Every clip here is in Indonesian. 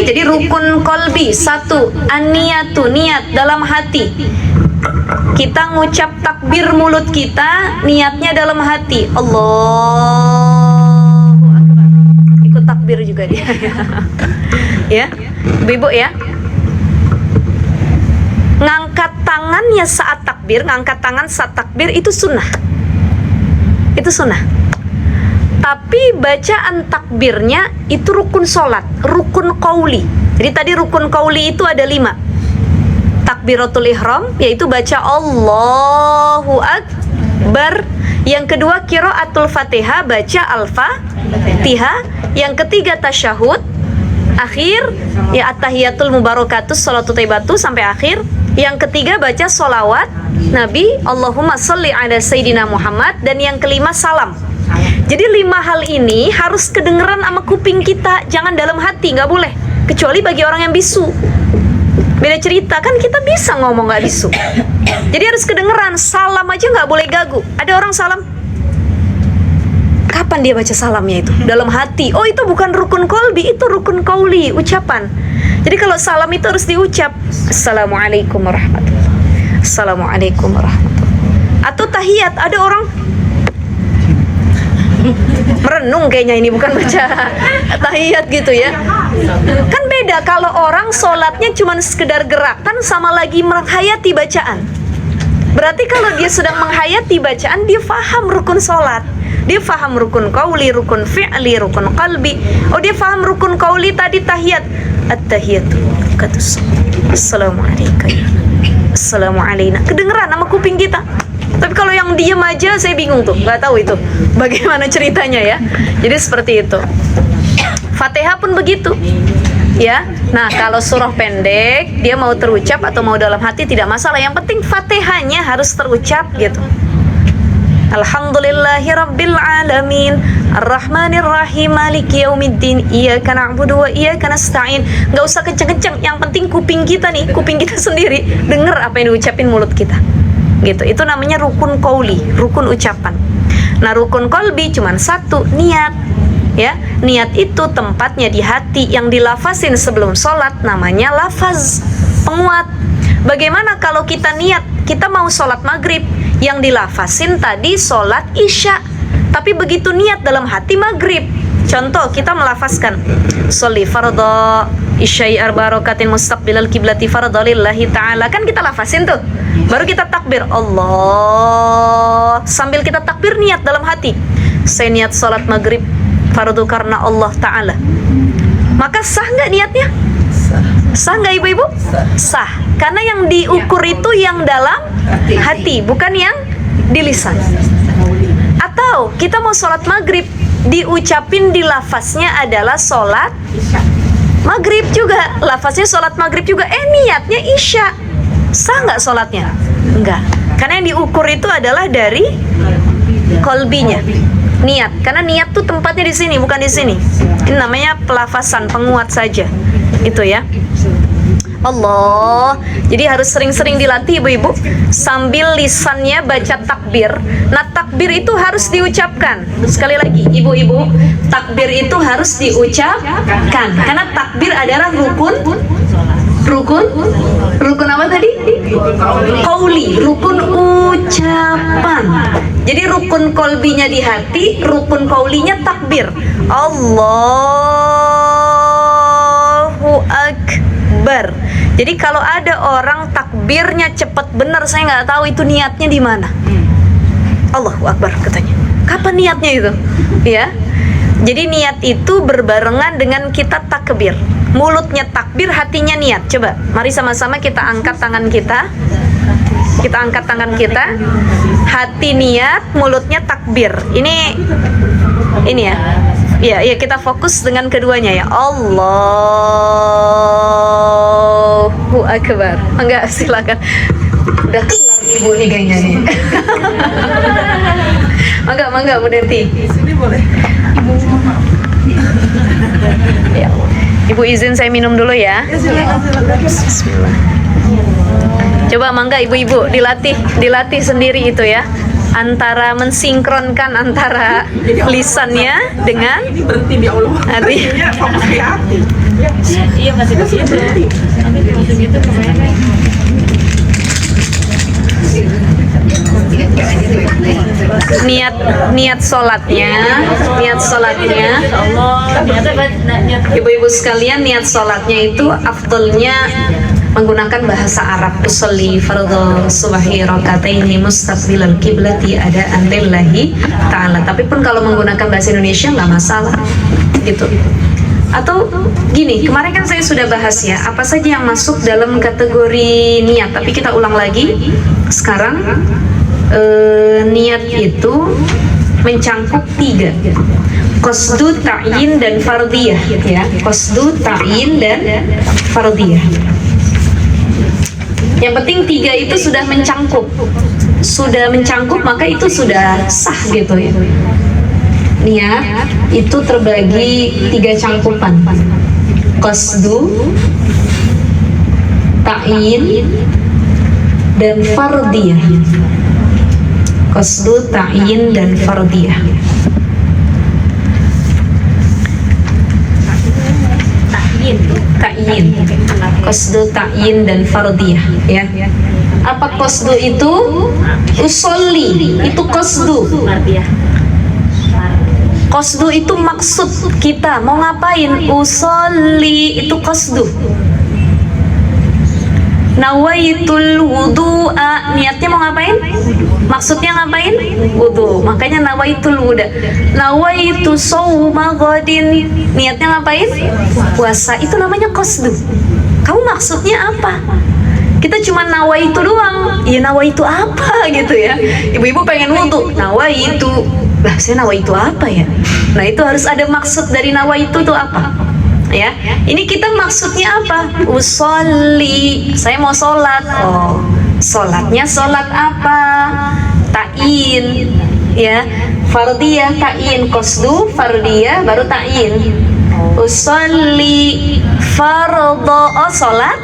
Jadi rukun kolbi satu, an-niyatu, niat dalam hati. Kita ngucap takbir mulut kita, niatnya dalam hati. Allahu Akbar. Ikut takbir juga dia. Ya, ibu ya. Ngangkat tangannya saat takbir, ngangkat tangan saat takbir itu sunnah. Itu sunnah. Tapi bacaan takbirnya itu rukun sholat, rukun qauli. Jadi tadi rukun qauli itu ada 5. Takbiratul ihram, yaitu baca Allahu Akbar. Yang kedua qiraatul Fatihah, baca Al-Fatihah. Yang ketiga tasyahud akhir, ya at-tahiyatul mubarakatus sholatu thayyibatu sampai akhir. Yang ketiga baca sholawat Nabi, Allahumma sholli ala Sayyidina Muhammad. Dan yang kelima salam. Jadi 5 hal ini harus kedengeran sama kuping kita, jangan dalam hati, nggak boleh. Kecuali bagi orang yang bisu. Beda cerita, kan kita bisa ngomong nggak bisu. Jadi harus kedengeran, salam aja nggak boleh gagu. Ada orang salam, kapan dia baca salamnya itu? Dalam hati. Oh, itu bukan rukun kolbi, itu rukun qauli, ucapan. Jadi kalau salam itu harus diucap. Assalamualaikum warahmatullahi. Assalamualaikum warahmatullahi. Atau tahiyat, ada orang merenung kayaknya ini, bukan baca tahiyat gitu ya. Kan beda kalau orang sholatnya cuma sekedar gerakan sama lagi menghayati bacaan. Berarti kalau dia sedang menghayati bacaan, dia faham rukun sholat, dia faham rukun qauli, rukun fi'li, rukun qalbi. Oh, dia faham rukun qauli tadi tahiyat, at-tahiyatu katus. Assalamualaikum. Assalamualaikum. Kedengeran sama kuping kita. Tapi kalau yang diem aja saya bingung tuh, nggak tahu itu bagaimana ceritanya ya. Jadi seperti itu. Fatihah pun begitu, ya. Nah, kalau surah pendek dia mau terucap atau mau dalam hati tidak masalah. Yang penting Fatihahnya harus terucap gitu. Alhamdulillahirabbil alamin, Ar-Rahmanir-Rahim, Maliki yaumiddin, Iyyaka na'budu wa iyyaka nasta'in. Nggak usah kenceng-kenceng. Yang penting kuping kita nih, kuping kita sendiri denger apa yang diucapin mulut kita. Gitu. Itu namanya rukun qauli, rukun ucapan. Nah, rukun qalbi cuman 1, niat. Ya, niat itu tempatnya di hati, yang dilafasin sebelum sholat namanya lafaz, penguat. Bagaimana kalau kita niat, kita mau sholat maghrib, yang dilafasin tadi sholat isya, tapi begitu niat dalam hati maghrib. Contoh, kita melafazkan sholli fardhu isya'i arba rakatin mustaqbilal kiblati fardhu lillahi ta'ala. Kan kita lafasin tuh. Baru kita takbir Allah. Sambil kita takbir niat dalam hati, saya niat sholat maghrib fardu karena Allah Ta'ala. Maka sah nggak niatnya? Sah nggak ibu-ibu? Sah. Karena yang diukur itu yang dalam hati, bukan yang di lisan. Atau kita mau sholat maghrib, diucapin di lafaznya adalah sholat maghrib juga, lafaznya sholat maghrib juga, niatnya isya. Sah nggak sholatnya? Enggak. Karena yang diukur itu adalah dari kolbinya, niat. Karena niat tuh tempatnya di sini, bukan di sini. Ini namanya pelafasan, penguat saja. Itu ya. Allah. Jadi harus sering-sering dilatih ibu-ibu, sambil lisannya baca takbir. Nah, takbir itu harus diucapkan. Sekali lagi ibu-ibu, takbir itu harus diucapkan. Karena takbir adalah rukun apa tadi? Qauli, rukun ucapan. Jadi rukun kolbinya di hati, rukun qaulinya takbir. Allahu Akbar. Jadi kalau ada orang takbirnya cepat benar, saya nggak tahu itu niatnya di mana. Allahu Akbar katanya. Kapan niatnya itu? Ya. Jadi niat itu berbarengan dengan kita takbir. Mulutnya takbir, hatinya niat. Coba, mari sama-sama kita angkat tangan kita. Kita angkat tangan kita. Hati niat, mulutnya takbir. Ini ya. Ya, kita fokus dengan keduanya ya. Allahu Akbar. Enggak, silakan. Udah kelar ibu nih kayaknya nih. Mangga Bu Denti. Sini boleh. Ya. Ibu izin saya minum dulu ya. Silakan. Bismillah. Coba mangga ibu-ibu dilatih sendiri itu ya. Antara mensinkronkan antara lisannya dengan ini berhenti di Allah. hati. Iya masih ke situ. Nanti masuk gitu kebayang. Niat sholatnya Allah, niat ibu-ibu sekalian, niat sholatnya itu afdolnya menggunakan bahasa Arab. Usolli fardhu subhi rakataini mustaqbilal qiblati adaan lillahi ta'ala. Tapi pun kalau menggunakan bahasa Indonesia nggak masalah gitu. Atau gini, kemarin kan saya sudah bahas ya apa saja yang masuk dalam kategori niat, tapi kita ulang lagi sekarang. Niat itu mencangkup 3, qasdu, ta'yin, dan fardiyah ya. Qasdu, ta'yin, dan fardiyah. Yang penting 3 itu sudah mencangkup, maka itu sudah sah gitu ya. Niat itu terbagi 3 cangkupan: qasdu, ta'yin, dan fardiyah. Qasdu, ta'yin, dan fardiyah. Ta'yin. Qasdu, ta'yin, dan fardiyah ya. Apa qasdu itu? Usolli itu qasdu. Qasdu itu maksud kita mau ngapain. Usolli itu qasdu. Nawaitul wudu'a, niatnya mau ngapain? Maksudnya ngapain? Wudu. Makanya nawaitul wuda. Nawaitu shauma ghadin, niatnya ngapain? Puasa. Itu namanya qasdu. Kamu maksudnya apa? Kita cuma nawaitu doang. Ya nawaitu apa gitu ya. Ibu-ibu pengen wudu, nawaitu. Lah saya nawaitu apa ya? Nah itu harus ada maksud dari nawaitu itu apa? Ya, ini kita maksudnya apa? Usolli, saya mau sholat. Oh, sholatnya sholat apa? Ta'yin, ya. Fardiyah, ta'yin, qasdu, fardiyah, baru ta'yin. Usolli fardhu, oh sholat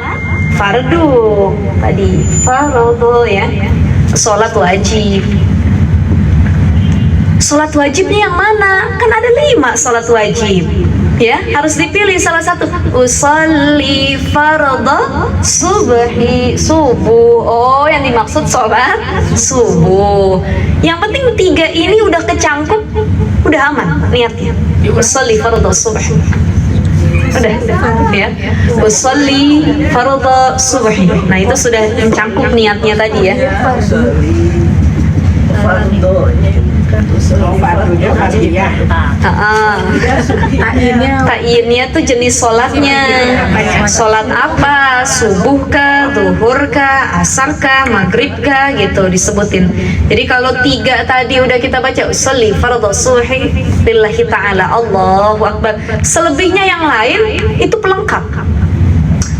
fardu tadi, fardhu ya. Sholat wajib. Sholat wajibnya yang mana? Kan ada 5 sholat wajib. Ya, harus dipilih salah satu. Usolli fardhu subhi, subuh. Oh, yang dimaksud sholat subuh. Yang penting 3 ini udah kecangkup, udah aman niatnya. Usolli fardhu subhi. Udah ya. Usolli fardhu subhi. Nah, itu sudah mencangkup niatnya tadi ya. Ta'yinnya tuh jenis sholatnya. Sholat apa? Subuh kah, zuhur kah, asar kah, maghrib kah, gitu disebutin. Jadi kalau 3 tadi udah kita baca, usolli fardhu subhi lillahi ta'ala, Allahu akbar. Selebihnya yang lain itu pelengkap.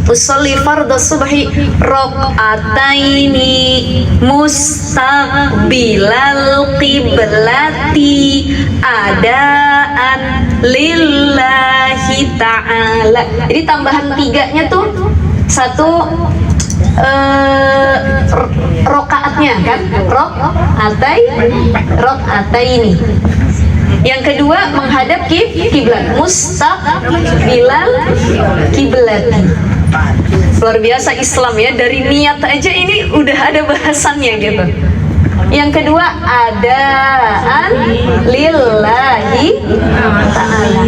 Usolli fardhu subhi rakaataini mustaqbilal qiblati adaan lillahi ta'ala. Jadi tambahan 3-nya tuh satu rokaatnya kan, rokaataini. Yang kedua menghadap kiblat, mustaqbilal kiblati. Luar biasa Islam ya, dari niat aja ini udah ada bahasannya gitu. Yang kedua adaan lillahi ta'ala.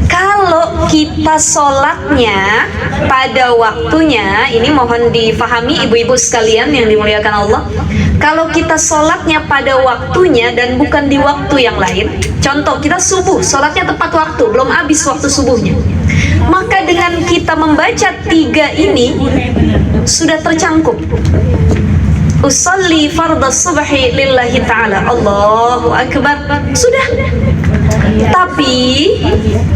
Kalau kita sholatnya pada waktunya, ini mohon difahami ibu-ibu sekalian yang dimuliakan Allah. Kalau kita sholatnya pada waktunya dan bukan di waktu yang lain, contoh kita subuh, sholatnya tepat waktu, belum habis waktu subuhnya, maka dengan kita membaca 3 ini sudah tercangkup. Usolli fardhu subhi lillahi ta'ala, Allahu akbar, sudah. Tapi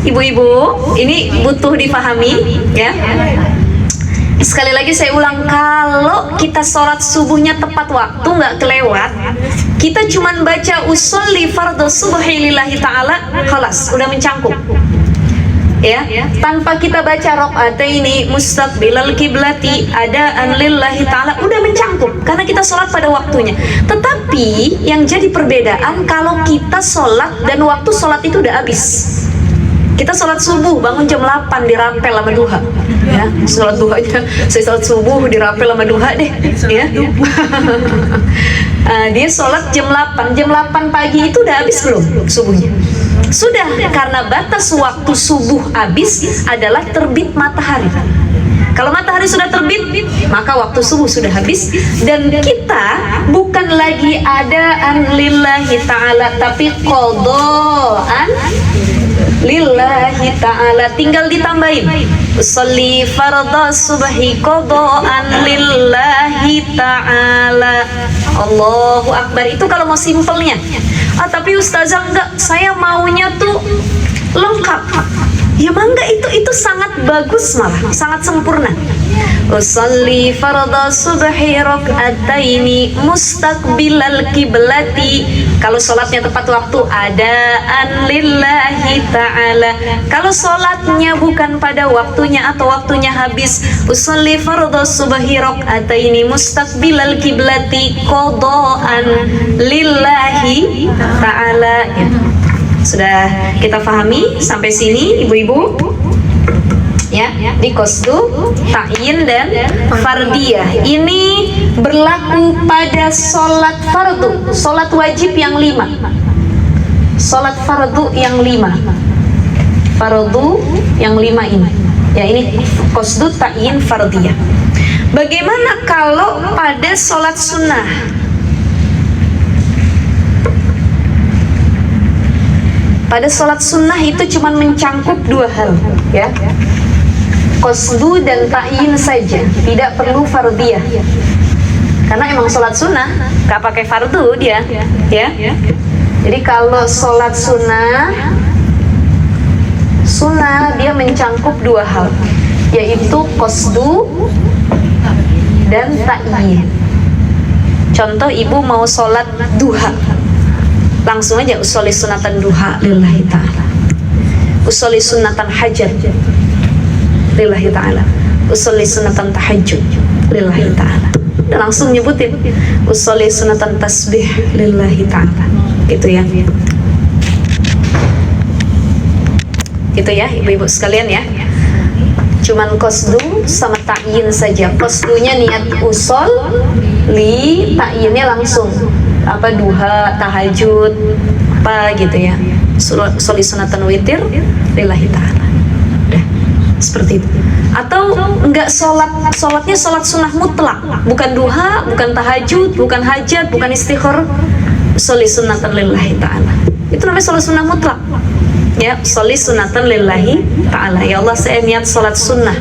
ibu-ibu ini butuh difahami ya. Sekali lagi saya ulang, kalau kita sholat subuhnya tepat waktu, nggak kelewat, kita cuman baca usolli fardhu subhi lillahi ta'ala, khalas, udah mencangkup ya, tanpa kita baca rakaataini mustaqbilal kiblati adaan lillahi ta'ala, udah mencangkup karena kita sholat pada waktunya. Tetapi yang jadi perbedaan kalau kita sholat dan waktu sholat itu udah habis. Kita sholat subuh bangun jam 8 dirapel sama duha, ya. Sholat duhanya, saya sholat subuh dirapel sama duha deh, ya. Dia sholat jam 8 pagi itu udah habis belum subuhnya? Sudah, karena batas waktu subuh habis adalah terbit matahari. Kalau matahari sudah terbit, maka waktu subuh sudah habis. Dan kita bukan lagi adaan lillahi ta'ala, tapi qadaan lillahi ta'ala. Tinggal ditambahin usolli fardha subhi qadaan lillahi ta'ala. Allahu Akbar. Itu kalau mau simpelnya. Tapi ustazah enggak, saya maunya tuh lengkap. Ya mangga, itu sangat bagus, malah sangat sempurna. Usolli fardha subhi rak'ataini mustaqbilal kiblati. Kalau sholatnya tepat waktu, adaan lillahi ta'ala. Kalau sholatnya bukan pada waktunya atau waktunya habis, usolli fardha subhi rak'ataini mustaqbilal kiblati qadaan lillahi ta'ala. Sudah kita pahami sampai sini, ibu-ibu? Ya, di qasdu, ta'yin dan fardiyah. Ini berlaku pada sholat fardu, sholat wajib yang 5. Sholat fardu yang 5. Fardu yang 5 ini. Ya, ini qasdu, ta'yin, fardiyah. Bagaimana kalau pada sholat sunnah? Pada sholat sunnah itu cuma mencangkup 2 hal, ya. Qasdu dan ta'yin saja, tidak perlu fardiyah. Karena emang sholat sunnah gak pakai fardu dia, ya. Jadi kalau sholat sunnah dia mencangkup 2 hal, yaitu qasdu dan ta'yin. Contoh, ibu mau sholat duha, langsung aja usolli sunatan duha lillahi ta'ala, usolli sunatan hajat lillahi ta'ala, usolli sunatan tahajud lillahi ta'ala, dan langsung nyebutin usolli sunatan tasbih lillahi ta'ala, gitu ya. Gitu ya ibu-ibu sekalian ya. Cuman qasdu sama ta'yin saja. Qasdunya niat usol, ta'yinnya langsung apa, duha, tahajud, apa gitu ya. Sholli sunatan witir lillahi ta'ala. Udah, seperti itu. Atau enggak sholatnya sholat sunnah mutlak, bukan duha, bukan tahajud, bukan hajat, bukan istighfar, sholli sunatan lillahi ta'ala. Itu namanya sholat sunnah mutlak. Ya, sholli sunatan lillahi ta'ala. Ya Allah, saya niat sholat sunnah.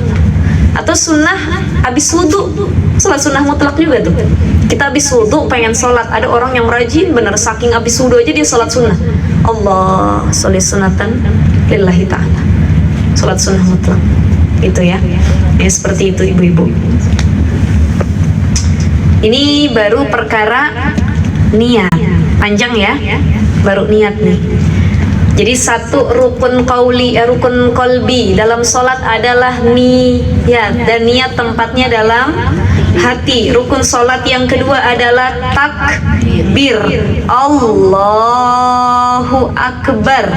Atau sunnah habis wudhu, sholat sunnah mutlak juga tuh. Kita habis wudhu pengen sholat, ada orang yang rajin bener, saking habis wudhu aja dia sholat sunnah. Allah, sholli sunatan lillahi ta'ala, sholat sunnah mutlak. Itu ya. Ya seperti itu ibu-ibu. Ini baru perkara niat. Panjang ya. Baru niat nih. Jadi satu rukun qalbi dalam sholat adalah niat, dan niat tempatnya dalam hati. Rukun sholat yang kedua adalah takbir, Allahu Akbar.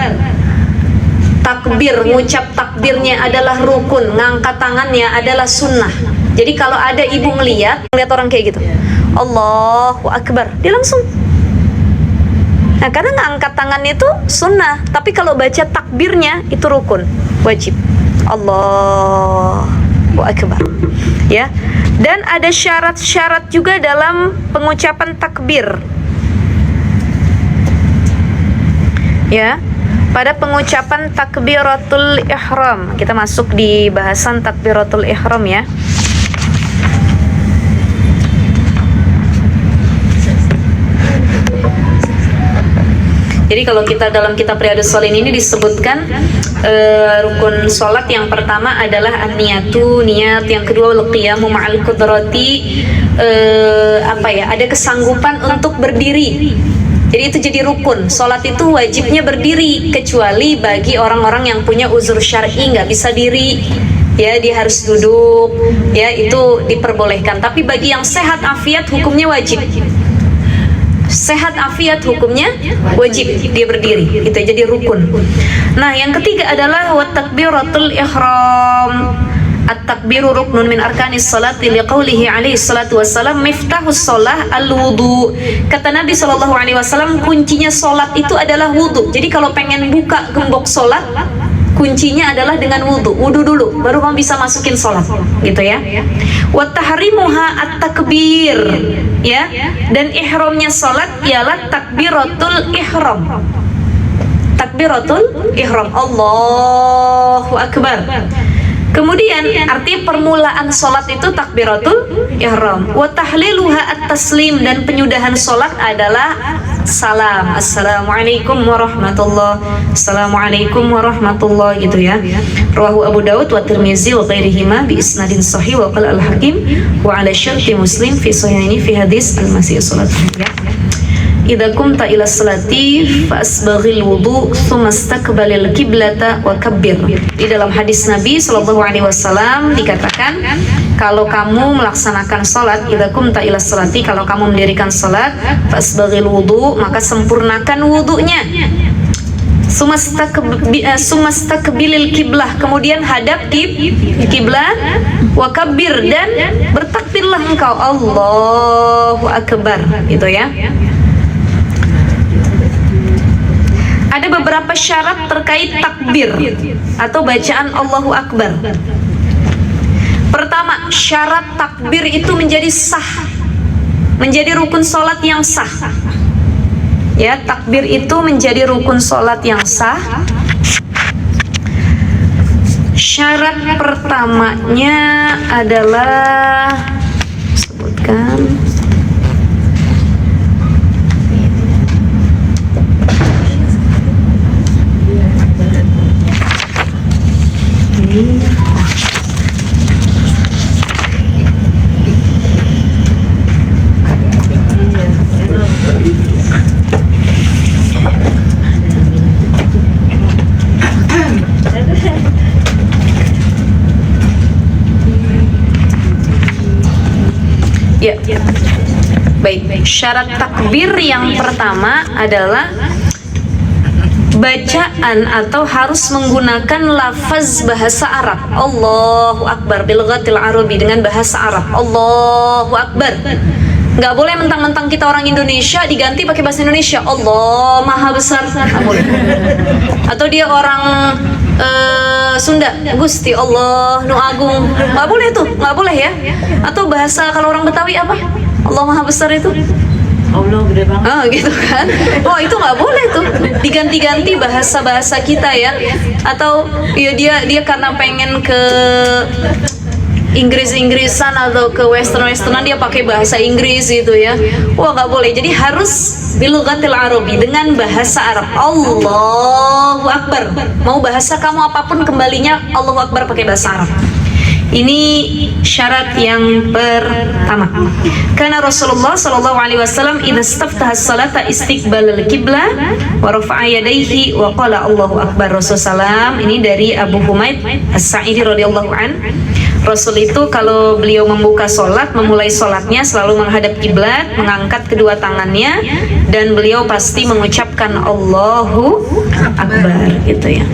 Takbir, ngucap takbirnya adalah rukun, ngangkat tangannya adalah sunnah. Jadi kalau ada ibu ngeliat orang kayak gitu, Allahu Akbar, dia langsung. Nah, karena ngangkat tangannya itu sunnah, tapi kalau baca takbirnya itu rukun, wajib. Allahu Akbar. Ya. Dan ada syarat-syarat juga dalam pengucapan takbir. Ya. Pada pengucapan takbiratul ihram, kita masuk di bahasan takbiratul ihram ya. Jadi kalau kita dalam kitab Riyadhus Shalihin ini disebutkan rukun sholat yang pertama adalah an-niyatu, niat, yang kedua al-qiyamu ma'al qudrati, ada kesanggupan untuk berdiri. Jadi itu jadi rukun. Sholat itu wajibnya berdiri, kecuali bagi orang-orang yang punya uzur syar'i, nggak bisa diri, ya dia harus duduk, ya itu diperbolehkan. Tapi bagi yang sehat afiat hukumnya wajib. sehat afiat hukumnya wajib dia berdiri, itu jadi rukun. Nah, yang ketiga adalah wa takbiratul ihram. At-takbiru ruknun min arkanis salati liqaulihi alaihi salatu wassalam miftahus shalah al-wudu. Kata Nabi sallallahu alaihi wasallam, kuncinya salat itu adalah wudu. Jadi kalau pengen buka gembok salat, kuncinya adalah dengan wudu. Wudu dulu baru kamu bisa masukin salat, gitu ya. Wa tahrimuha at-takbir, ya. Dan ihramnya salat ialah takbiratul ihram. Takbiratul ihram. Allahu akbar. Kemudian arti permulaan sholat itu takbiratul ihram. Wa tahliluha at-taslim, dan penyudahan sholat adalah salam. Assalamualaikum warahmatullah. Assalamualaikum warahmatullah, gitu ya. Rawahu Abu Dawud wa Tirmizi wa ghairihima bi isnadin sahih wa qala al-Hakim wa ala syarti Muslim fi sahihaini fi hadis al-masih salat. Ya. Idza kumta ila salati fasbaghil wudu tsumma istaqbalil qiblata wa kabbir. Di dalam hadis Nabi sallallahu alaihi wasallam dikatakan, kalau kamu melaksanakan salat, idza kumta ila salati, kalau kamu mendirikan salat, fasbaghil wudu, maka sempurnakan wudunya. Sumastaqbilil kiblah, kemudian hadap kiblat, wa kabbir, dan bertakbirlah engkau, Allahu akbar, gitu ya. Ada beberapa syarat terkait takbir atau bacaan Allahu Akbar. Pertama, syarat takbir itu menjadi sah, menjadi rukun sholat yang sah. Ya, takbir itu menjadi rukun sholat yang sah. Syarat pertamanya adalah, sebutkan. Ya, baik. Syarat takbir yang pertama adalah bacaan atau harus menggunakan lafaz bahasa Arab. Allahu Akbar bil ghatil arabi, dengan bahasa Arab. Allahu Akbar. Nggak boleh mentang-mentang kita orang Indonesia diganti pakai bahasa Indonesia. Allah Maha Besar. Nggak boleh. Atau dia orang Sunda, Gusti Allah Nu Agung. Nggak boleh tuh, nggak boleh ya. Atau bahasa kalau orang Betawi apa? Allah Maha Besar itu. Allah gede banget. Gitu kan. Oh, itu nggak boleh tuh diganti-ganti bahasa-bahasa kita ya. Atau ya dia karena pengen ke Inggris-Inggrisan atau ke Western-Westernan, dia pakai bahasa Inggris gitu ya. Wah, nggak boleh. Jadi harus bilughatil arabi, dengan bahasa Arab. Allahu Akbar. Mau bahasa kamu apapun, kembalinya Allahu Akbar pakai bahasa Arab. Ini syarat yang pertama. Karena Rasulullah sallallahu alaihi wasallam idza istaftaha as-salata istiqbalal qiblah wa rafa'a yadayhi wa qala Allahu akbar. Rasulullah, ini dari Abu Humaid As-Sa'idi radhiyallahu an. Rasul itu kalau beliau membuka sholat, memulai sholatnya selalu menghadap kiblat, mengangkat kedua tangannya, dan beliau pasti mengucapkan Allahu akbar, gitu ya.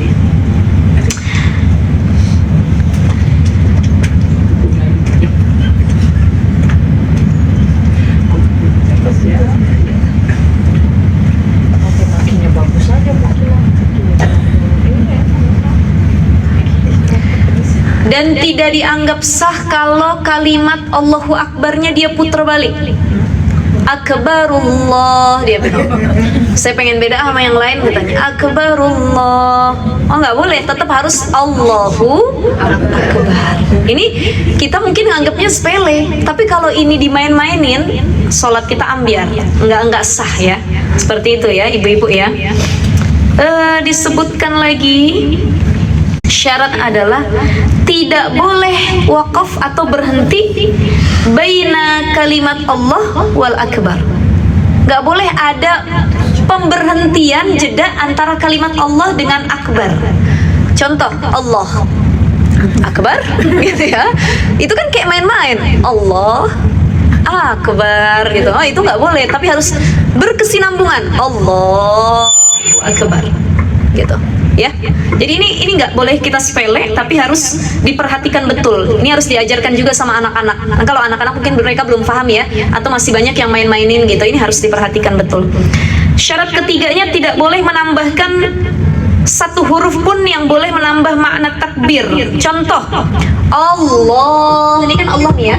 Dan tidak dianggap sah kalau kalimat Allahu Akbarnya dia putar balik. Akbarullah, dia bilang. Saya pengen beda sama yang lain, katanya Akbarullah. Oh, nggak boleh, tetap harus Allahu Akbar. Ini kita mungkin nganggapnya sepele, tapi kalau ini dimain-mainin, sholat kita ambiar, nggak sah ya. Seperti itu ya, ibu-ibu ya. Disebutkan lagi, syarat adalah tidak boleh wakaf atau berhenti baina kalimat Allah wal akbar. Gak boleh ada pemberhentian jeda antara kalimat Allah dengan akbar. Contoh, Allah akbar gitu ya. Itu kan kayak main-main. Allah akbar gitu. Oh, itu nggak boleh, tapi harus berkesinambungan. Allahu Akbar. Gitu. Ya. Jadi ini nggak boleh kita sepele, tapi harus diperhatikan betul. Ini harus diajarkan juga sama anak-anak. Nah, kalau anak-anak mungkin mereka belum paham ya, atau masih banyak yang main-mainin gitu. Ini harus diperhatikan betul. Syarat ketiganya tidak boleh menambahkan satu huruf pun yang boleh menambah makna takbir. Contoh, Allah. Ini kan Allah nih ya.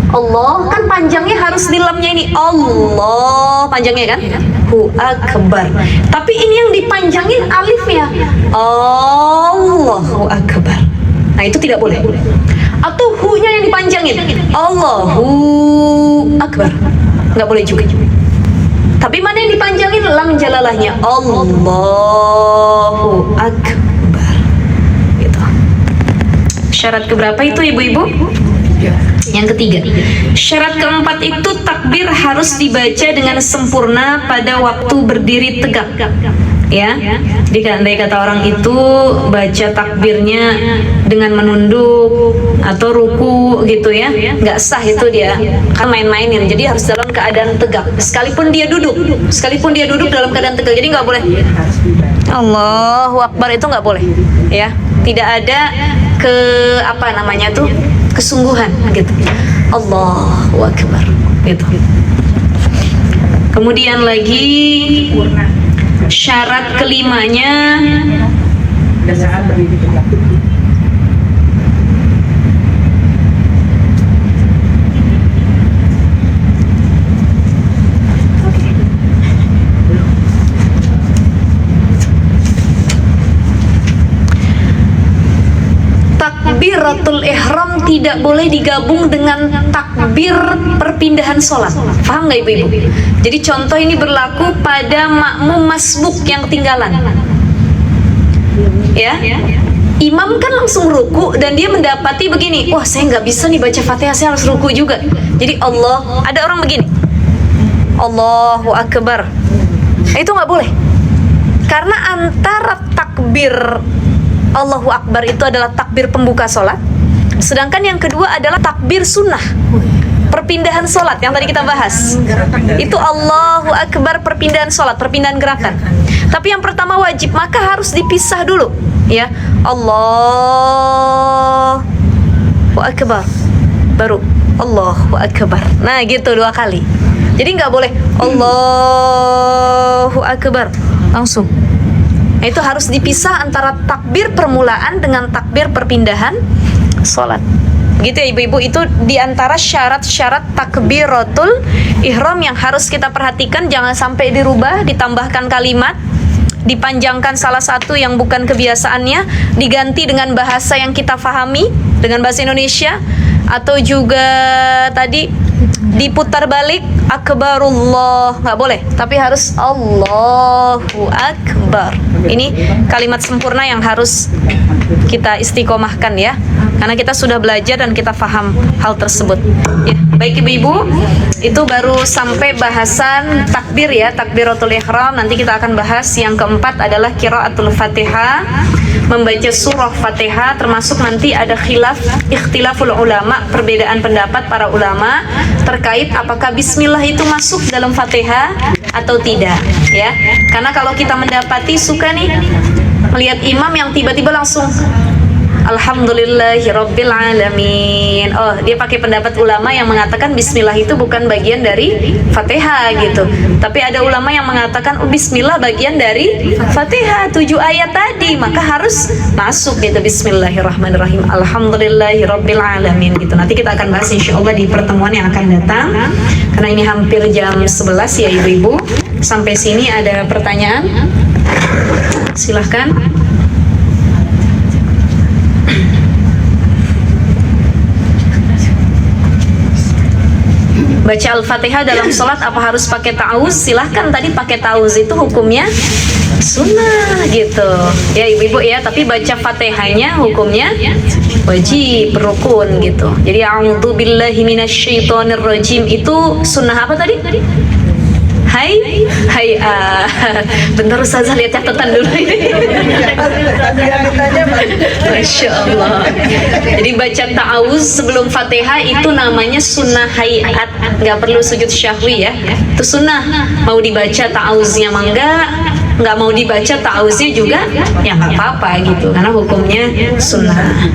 Allah kan panjangnya harus di lamnya ini. Allah panjangnya kan? Hu akbar. Tapi ini yang dipanjangin alifnya. Allahu akbar. Nah, itu tidak boleh. Atau hu-nya yang dipanjangin. Allahu akbar. Nggak boleh juga. Tapi mana yang dipanjangin? Lam jalalahnya. Allahu akbar. Gitu. Syarat keberapa itu ibu-ibu? Yang ketiga, syarat keempat itu takbir harus dibaca dengan sempurna pada waktu berdiri tegak. Ya, jadi kata orang itu baca takbirnya dengan menunduk atau ruku gitu ya, nggak sah itu dia, kan main-mainin. Jadi harus dalam keadaan tegak. Sekalipun dia duduk dalam keadaan tegak. Jadi nggak boleh. Allahu Akbar itu nggak boleh. Ya, tidak ada kesungguhan gitu. Allahu Akbar gitu. Kemudian lagi syarat kelimanya takbiratul ihram tidak boleh digabung dengan takbir perpindahan sholat. Paham nggak ibu-ibu? Jadi contoh ini berlaku pada makmum masbuk yang ketinggalan. Ya, imam kan langsung ruku dan dia mendapati begini, wah saya nggak bisa nih baca Fatihah, saya harus ruku juga. Jadi ada orang begini, Allahu Akbar. Nah, itu nggak boleh. Karena antara takbir Allahu Akbar itu adalah takbir pembuka sholat, sedangkan yang kedua adalah takbir sunnah, perpindahan sholat yang tadi kita bahas. Itu Allahu Akbar perpindahan sholat, perpindahan gerakan. Tapi yang pertama wajib, maka harus dipisah dulu, ya. Allahu Akbar, baru Allahu Akbar. Nah gitu 2 kali. Jadi nggak boleh Allahu Akbar langsung. Nah, itu harus dipisah antara takbir permulaan dengan takbir perpindahan sholat. Gitu ya ibu-ibu, itu diantara syarat-syarat takbiratul ihram yang harus kita perhatikan. Jangan sampai dirubah, ditambahkan kalimat, dipanjangkan salah satu yang bukan kebiasaannya, diganti dengan bahasa yang kita fahami, dengan bahasa Indonesia, atau juga tadi diputar balik akbarullah, nggak boleh, tapi harus Allahu Akbar. Ini kalimat sempurna yang harus kita istiqomahkan ya, karena kita sudah belajar dan kita paham hal tersebut ya. Baik ibu-ibu, itu baru sampai bahasan takbir ya, takbiratul ihram. Nanti kita akan bahas yang keempat adalah qiraatul Fatihah, membaca surah Fatihah, termasuk nanti ada ikhtilaful ulama, perbedaan pendapat para ulama terkait apakah bismillah itu masuk dalam Fatihah atau tidak ya. Karena kalau kita mendapati suka nih melihat imam yang tiba-tiba langsung Alhamdulillahirabbil alamin. Oh, dia pakai pendapat ulama yang mengatakan bismillah itu bukan bagian dari Fatihah gitu. Tapi ada ulama yang mengatakan bismillah bagian dari Fatihah 7 ayat tadi, maka harus masuk gitu bismillahirrahmanirrahim. Alhamdulillahirabbil alamin gitu. Nanti kita akan bahas insyaallah di pertemuan yang akan datang. Karena ini hampir jam 11 ya ibu-ibu. Sampai sini ada pertanyaan? Silahkan. Baca Al-Fatihah dalam sholat apa harus pakai ta'awuz? Silahkan, tadi pakai ta'awuz itu hukumnya sunnah gitu ya ibu-ibu ya, tapi baca Fatihahnya hukumnya wajib, rukun gitu. Jadi a'udzubillahi minasyaitonirrajim itu sunnah apa tadi? Hai, bentar Ustazah lihat catatan dulu ini. Masya Allah. Jadi baca ta'awuz sebelum Fatihah itu namanya sunnah hayat, nggak perlu sujud syahwi ya. Itu sunnah. Mau dibaca ta'awuznya mah nggak mau dibaca ta'awuznya juga ya nggak apa-apa gitu, karena hukumnya sunnah.